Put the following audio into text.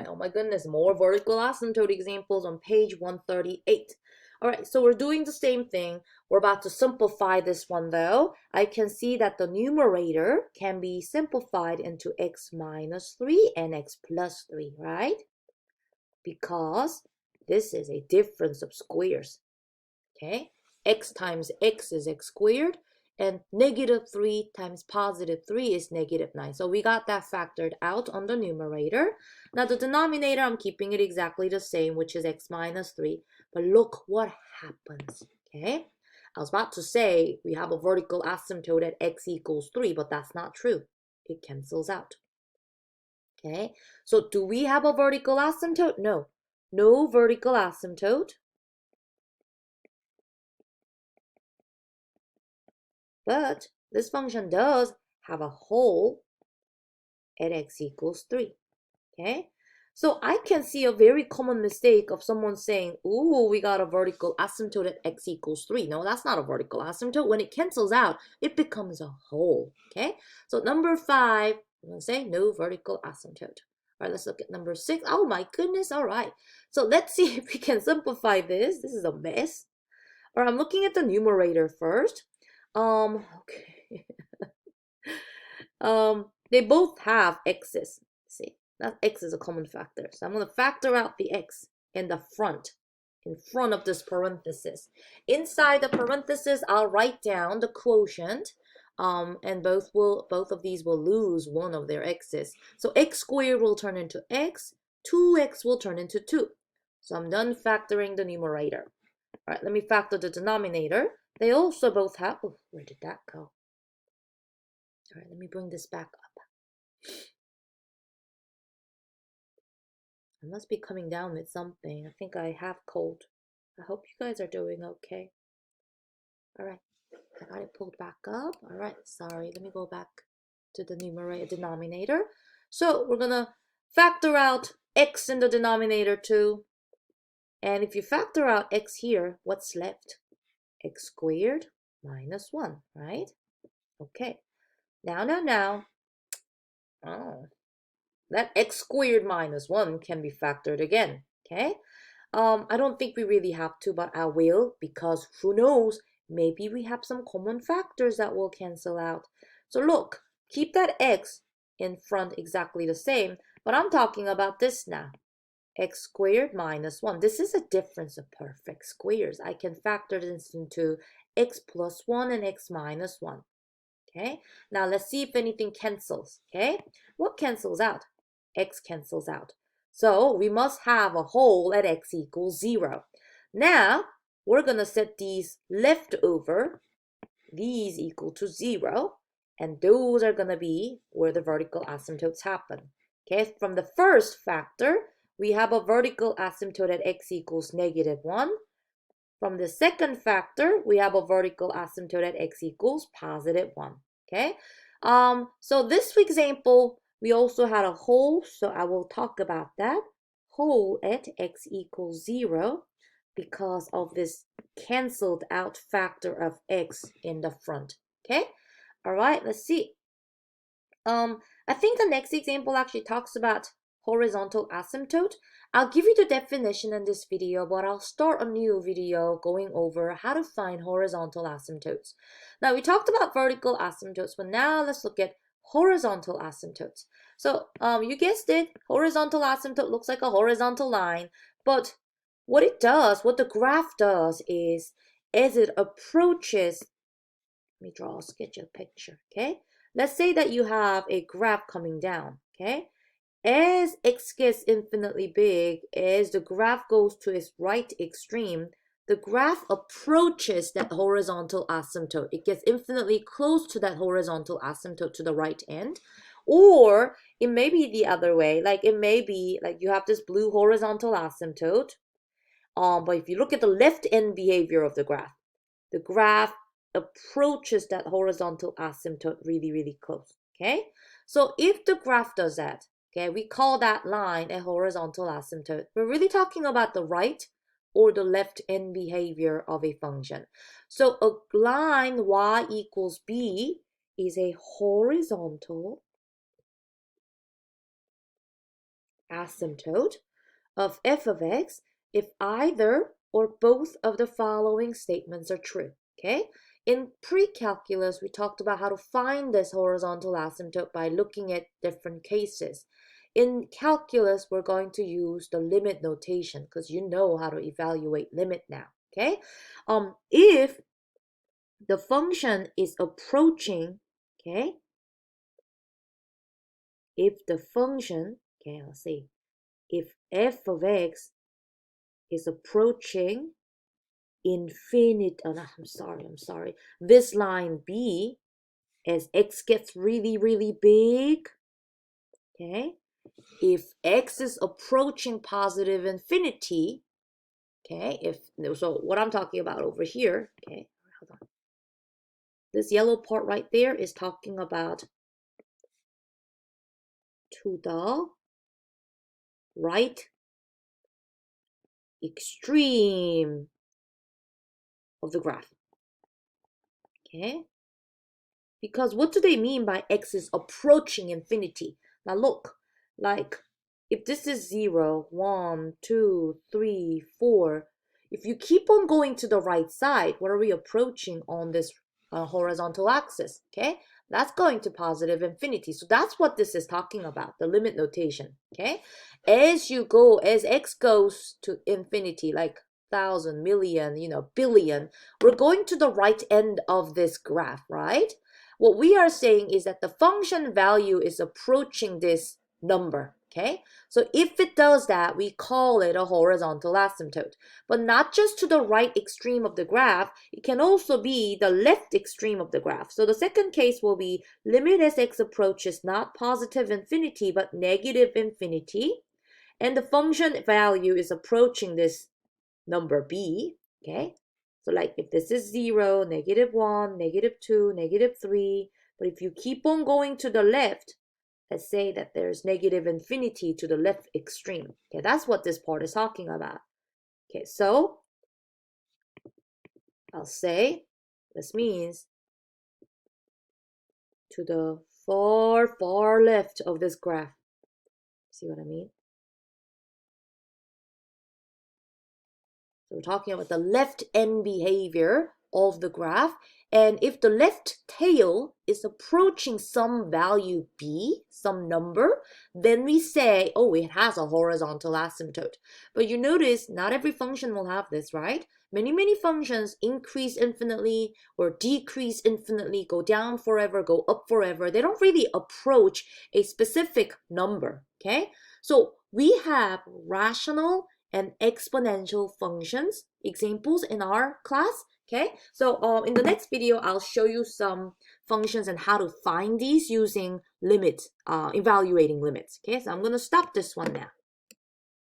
right, oh my goodness, more vertical asymptote examples on page 138. All right, so we're doing the same thing. We're about to simplify this one though. I can see that the numerator can be simplified into x minus 3 and x plus 3, right? Because this is a difference of squares, okay? X times x is x squared, and negative 3 times positive 3 is negative 9. So we got that factored out on the numerator. Now the denominator, I'm keeping it exactly the same, which is x minus 3. But look what happens, okay? I was about to say we have a vertical asymptote at x equals 3, but that's not true. It cancels out, okay? So do we have a vertical asymptote? No. No vertical asymptote. But this function does have a hole at x equals 3, okay? So I can see a very common mistake of someone saying, ooh, we got a vertical asymptote at x equals 3. No, that's not a vertical asymptote. When it cancels out, it becomes a hole, okay? So number 5, I'm going to say no vertical asymptote. All right, let's look at number 6. Oh my goodness, all right. So let's see if we can simplify this. This is a mess. All right, I'm looking at the numerator first. Okay. They both have x's. See, that x is a common factor. So I'm going to factor out the x in the front, in front of this parenthesis. Inside the parenthesis, I'll write down the quotient. And both of these will lose one of their x's. So x squared will turn into x, 2x will turn into 2. So I'm done factoring the numerator. All right, let me factor the denominator. They also both have, oh, where did that go? All right, let me bring this back up. I must be coming down with something. I think I have cold. I hope you guys are doing okay. All right, I got it pulled back up. All right, sorry, let me go back to the denominator. So we're gonna factor out x in the denominator too. And if you factor out x here, what's left? X squared minus 1, right? Okay. Now. Oh, that x squared minus 1 can be factored again, okay? I don't think we really have to, but I will, because who knows, maybe we have some common factors that will cancel out. So look, keep that x in front exactly the same, but I'm talking about this now. X squared minus 1. This is a difference of perfect squares. I can factor this into x plus 1 and x minus 1. Okay, now let's see if anything cancels. Okay, what cancels out? X cancels out. So we must have a hole at x equals 0. Now we're going to set these left over, these equal to 0, and those are going to be where the vertical asymptotes happen. Okay, from the first factor, we have a vertical asymptote at x equals negative 1. From the second factor, we have a vertical asymptote at x equals positive 1. Okay, so this example, we also had a hole, so I will talk about that. Hole at x equals 0 because of this canceled out factor of x in the front. Okay, all right, let's see. I think the next example actually talks about horizontal asymptote. I'll give you the definition in this video, but I'll start a new video going over how to find horizontal asymptotes. Now, we talked about vertical asymptotes, but now let's look at horizontal asymptotes. So, you guessed it, horizontal asymptote looks like a horizontal line, but what it does, what the graph does is, as it approaches, let me draw a sketch a picture, okay? Let's say that you have a graph coming down, okay? As x gets infinitely big, as the graph goes to its right extreme, the graph approaches that horizontal asymptote. It gets infinitely close to that horizontal asymptote to the right end. Or it may be the other way. Like it may be like you have this blue horizontal asymptote. But if you look at the left end behavior of the graph approaches that horizontal asymptote really, really close, okay? So if the graph does that, okay, we call that line a horizontal asymptote. We're really talking about the right or the left end behavior of a function. So a line y equals b is a horizontal asymptote of f of x if either or both of the following statements are true, okay? In pre-calculus, we talked about how to find this horizontal asymptote by looking at different cases. In calculus, we're going to use the limit notation because you know how to evaluate limit now, okay? If the function is approaching, okay? If the function, okay, let's see, if f of x is approaching infinite, oh no, I'm sorry, this line b, as x gets really, really big, okay, if x is approaching positive infinity, okay, so what I'm talking about over here, okay, hold on. This yellow part right there is talking about to the right extreme of the graph, okay? Because what do they mean by x is approaching infinity? Now look, like if this is 0, 1, 2, 3, 4, if you keep on going to the right side, what are we approaching on this horizontal axis? Okay, that's going to positive infinity. So that's what this is talking about, the limit notation. Okay, as you go, as x goes to infinity, like thousand, million, billion, we're going to the right end of this graph, right? What we are saying is that the function value is approaching this number, okay? So if it does that, we call it a horizontal asymptote. But not just to the right extreme of the graph, it can also be the left extreme of the graph. So the second case will be limit as x approaches not positive infinity, but negative infinity. And the function value is approaching this number b, okay? So like if this is 0, -1, -2, -3, but if you keep on going to the left, let's say that there's negative infinity to the left extreme. Okay, that's what this part is talking about. Okay, so I'll say this means to the far, far left of this graph. See what I mean? So we're talking about the left end behavior of the graph. And if the left tail is approaching some value b, some number, then we say, oh, it has a horizontal asymptote. But you notice not every function will have this, right? Many functions increase infinitely or decrease infinitely, go down forever, go up forever. They don't really approach a specific number, okay? So we have rational and exponential functions examples in our class. Okay, so in the next video, I'll show you some functions and how to find these using limits, evaluating limits. Okay, so I'm going to stop this one now.